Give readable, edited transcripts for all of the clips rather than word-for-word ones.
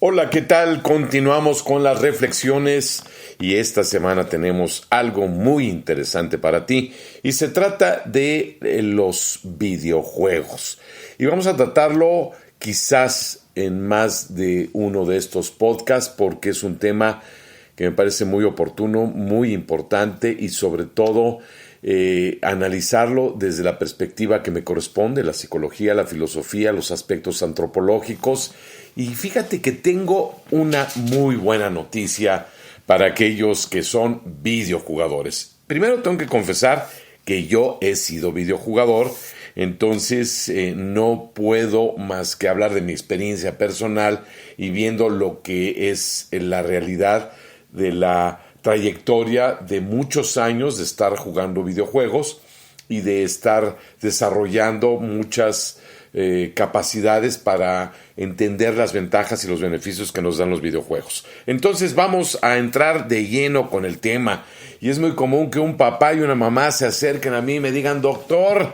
Hola, ¿qué tal? Continuamos con las reflexiones y esta semana tenemos algo muy interesante para ti y se trata de los videojuegos y vamos a tratarlo quizás en más de uno de estos podcasts porque es un tema que me parece muy oportuno, muy importante y sobre todo analizarlo desde la perspectiva que me corresponde, la psicología, la filosofía, los aspectos antropológicos. Y fíjate que tengo una muy buena noticia para aquellos que son videojugadores. Primero tengo que confesar que yo he sido videojugador, entonces no puedo más que hablar de mi experiencia personal y viendo lo que es la realidad de la trayectoria de muchos años de estar jugando videojuegos y de estar desarrollando muchas capacidades para entender las ventajas y los beneficios que nos dan los videojuegos. Entonces vamos a entrar de lleno con el tema y es muy común que un papá y una mamá se acerquen a mí y me digan: doctor,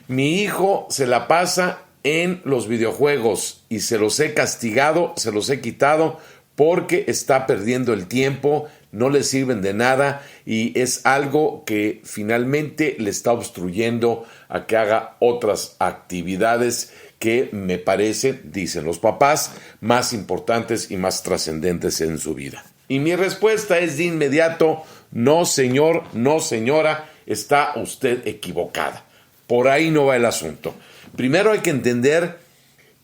mi hijo se la pasa en los videojuegos y se los he castigado, se los he quitado porque está perdiendo el tiempo, no le sirven de nada y es algo que finalmente le está obstruyendo a que haga otras actividades que me parece, dicen los papás, más importantes y más trascendentes en su vida. Y mi respuesta es de inmediato: no señor, no señora, está usted equivocada. Por ahí no va el asunto. Primero hay que entender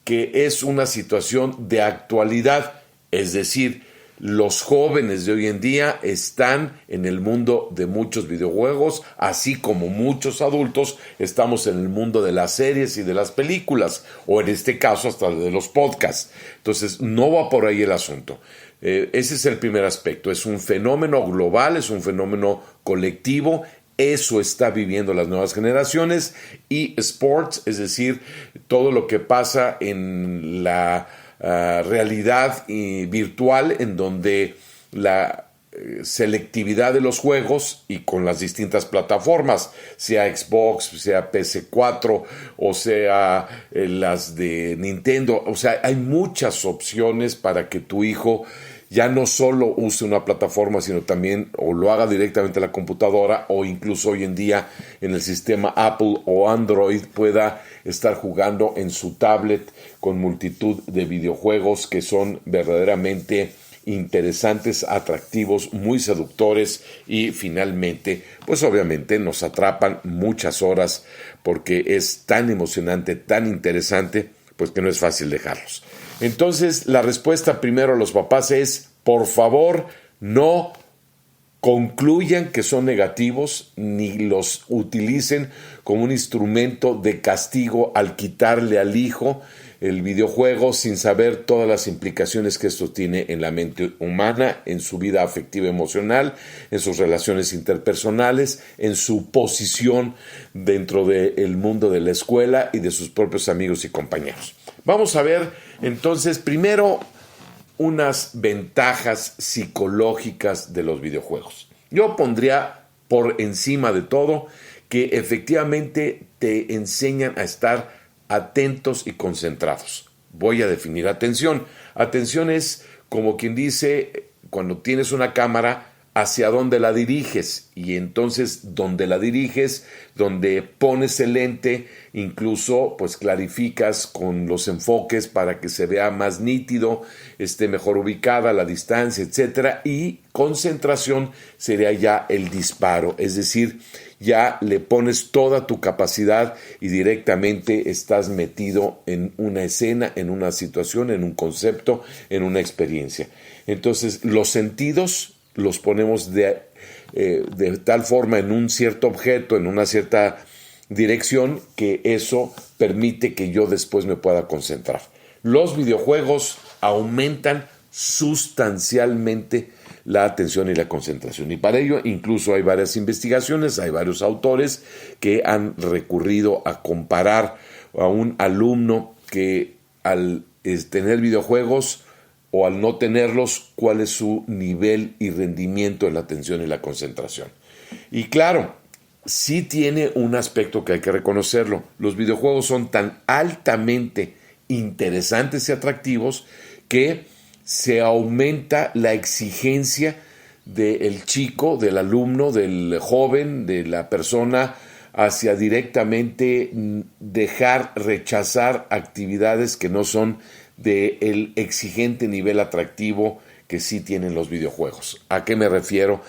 que es una situación de actualidad. Es decir, los jóvenes de hoy en día están en el mundo de muchos videojuegos, así como muchos adultos estamos en el mundo de las series y de las películas, o en este caso hasta de los podcasts. Entonces, no va por ahí el asunto. Ese es el primer aspecto. Es un fenómeno global, es un fenómeno colectivo. Eso está viviendo las nuevas generaciones. Y sports, es decir, todo lo que pasa en la realidad virtual, en donde la selectividad de los juegos y con las distintas plataformas, sea Xbox, sea PS4 o sea las de Nintendo, o sea, hay muchas opciones para que tu hijo ya no solo use una plataforma, sino también o lo haga directamente a la computadora o incluso hoy en día en el sistema Apple o Android pueda estar jugando en su tablet con multitud de videojuegos que son verdaderamente interesantes, atractivos, muy seductores y finalmente, pues obviamente nos atrapan muchas horas porque es tan emocionante, tan interesante, pues que no es fácil dejarlos. Entonces, la respuesta primero a los papás es: por favor, no concluyan que son negativos ni los utilicen como un instrumento de castigo al quitarle al hijo el videojuego sin saber todas las implicaciones que esto tiene en la mente humana, en su vida afectiva emocional, en sus relaciones interpersonales, en su posición dentro del mundo de la escuela y de sus propios amigos y compañeros. Vamos a ver entonces primero unas ventajas psicológicas de los videojuegos. Yo pondría por encima de todo que efectivamente te enseñan a estar atentos y concentrados. Voy a definir atención. Atención es como quien dice cuando tienes una cámara hacia dónde la diriges y entonces donde la diriges, donde pones el lente, incluso pues clarificas con los enfoques para que se vea más nítido, esté mejor ubicada la distancia, etcétera, y concentración sería ya el disparo, es decir, ya le pones toda tu capacidad y directamente estás metido en una escena, en una situación, en un concepto, en una experiencia. Entonces, los sentidos los ponemos de tal forma en un cierto objeto, en una cierta dirección, que eso permite que yo después me pueda concentrar. Los videojuegos aumentan sustancialmente la atención y la concentración. Y para ello incluso hay varias investigaciones, hay varios autores que han recurrido a comparar a un alumno que al tener videojuegos o al no tenerlos, cuál es su nivel y rendimiento en la atención y la concentración. Y claro, sí tiene un aspecto que hay que reconocerlo. Los videojuegos son tan altamente interesantes y atractivos que se aumenta la exigencia del chico, del alumno, del joven, de la persona, hacia directamente rechazar actividades que no son del exigente nivel atractivo que sí tienen los videojuegos. ¿A qué me refiero?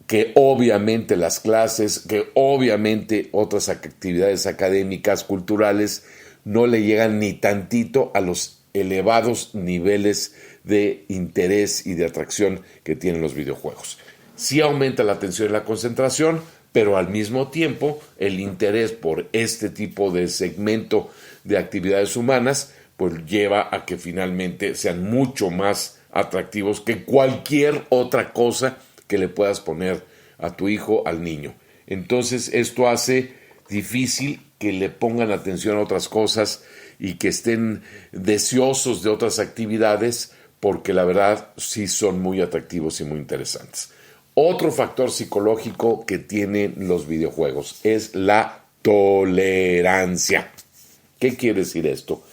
Que obviamente las clases, que obviamente otras actividades académicas, culturales, no le llegan ni tantito a los elevados niveles de interés y de atracción que tienen los videojuegos. Sí aumenta la atención y la concentración, pero al mismo tiempo el interés por este tipo de segmento de actividades humanas pues lleva a que finalmente sean mucho más atractivos que cualquier otra cosa que le puedas poner a tu hijo, al niño. Entonces esto hace difícil que le pongan atención a otras cosas y que estén deseosos de otras actividades, porque la verdad sí son muy atractivos y muy interesantes. Otro factor psicológico que tienen los videojuegos es la tolerancia. ¿Qué quiere decir esto?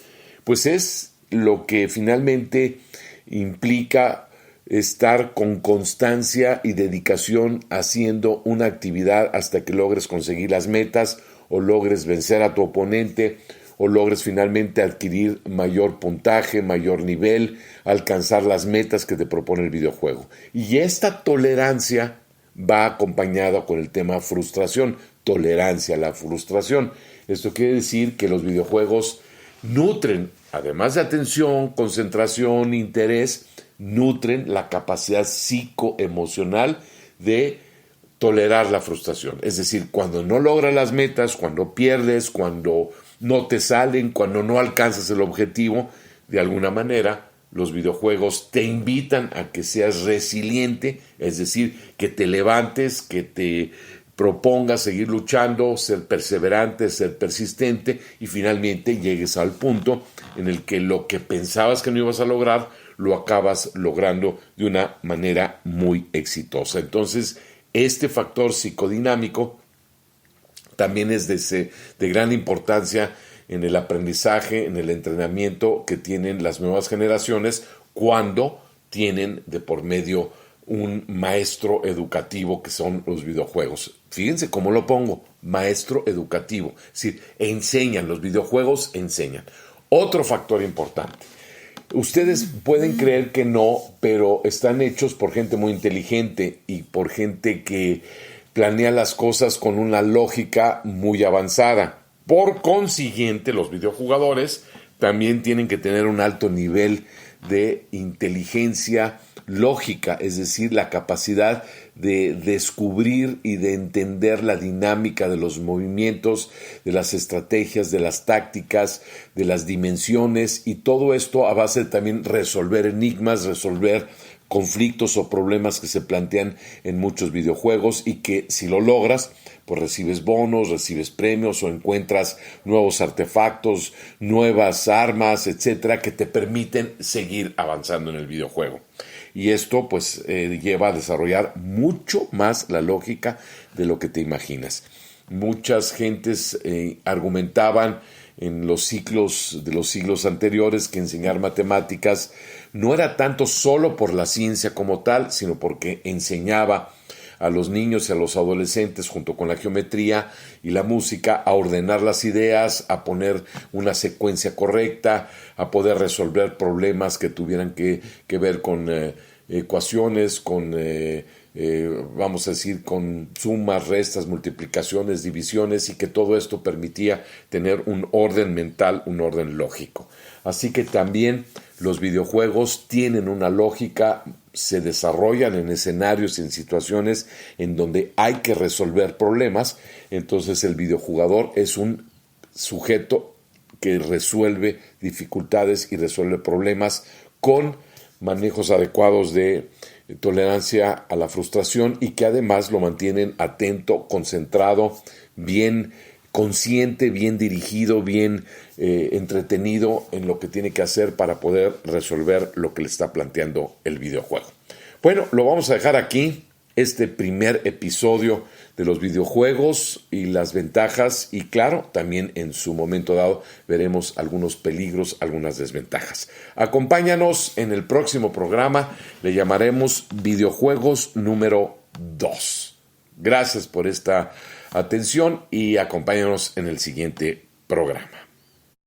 Pues es lo que finalmente implica estar con constancia y dedicación haciendo una actividad hasta que logres conseguir las metas o logres vencer a tu oponente o logres finalmente adquirir mayor puntaje, mayor nivel, alcanzar las metas que te propone el videojuego. Y esta tolerancia va acompañada con el tema frustración, tolerancia a la frustración. Esto quiere decir que los videojuegos nutren, además de atención, concentración, interés, nutren la capacidad psicoemocional de tolerar la frustración. Es decir, cuando no logras las metas, cuando pierdes, cuando no te salen, cuando no alcanzas el objetivo, de alguna manera los videojuegos te invitan a que seas resiliente, es decir, que te levantes, que te propongas seguir luchando, ser perseverante, ser persistente y finalmente llegues al punto en el que lo que pensabas que no ibas a lograr, lo acabas logrando de una manera muy exitosa. Entonces, este factor psicodinámico también es de gran importancia en el aprendizaje, en el entrenamiento que tienen las nuevas generaciones cuando tienen de por medio un maestro educativo que son los videojuegos. Fíjense cómo lo pongo, maestro educativo. Es decir, enseñan, los videojuegos enseñan. Otro factor importante. Ustedes pueden creer que no, pero están hechos por gente muy inteligente y por gente que planea las cosas con una lógica muy avanzada. Por consiguiente, los videojugadores también tienen que tener un alto nivel de inteligencia lógica, es decir, la capacidad de descubrir y de entender la dinámica de los movimientos, de las estrategias, de las tácticas, de las dimensiones y todo esto a base de también resolver enigmas, resolver conflictos o problemas que se plantean en muchos videojuegos y que si lo logras, pues recibes bonos, recibes premios o encuentras nuevos artefactos, nuevas armas, etcétera, que te permiten seguir avanzando en el videojuego. Y esto pues lleva a desarrollar mucho más la lógica de lo que te imaginas. Muchas gentes argumentaban en los siglos anteriores que enseñar matemáticas no era tanto solo por la ciencia como tal, sino porque enseñaba a los niños y a los adolescentes, junto con la geometría y la música, a ordenar las ideas, a poner una secuencia correcta, a poder resolver problemas que tuvieran que ver con ecuaciones, con vamos a decir, con sumas, restas, multiplicaciones, divisiones, y que todo esto permitía tener un orden mental, un orden lógico. Así que también los videojuegos tienen una lógica, se desarrollan en escenarios y en situaciones en donde hay que resolver problemas. Entonces el videojugador es un sujeto que resuelve dificultades y resuelve problemas con manejos adecuados de tolerancia a la frustración y que además lo mantienen atento, concentrado, bien consciente, bien dirigido, bien entretenido en lo que tiene que hacer para poder resolver lo que le está planteando el videojuego. Bueno, lo vamos a dejar aquí. este primer episodio de los videojuegos y las ventajas, y claro, también en su momento dado veremos algunos peligros, algunas desventajas. Acompáñanos en el próximo programa, le llamaremos Videojuegos número 2. Gracias por esta atención y acompáñanos en el siguiente programa.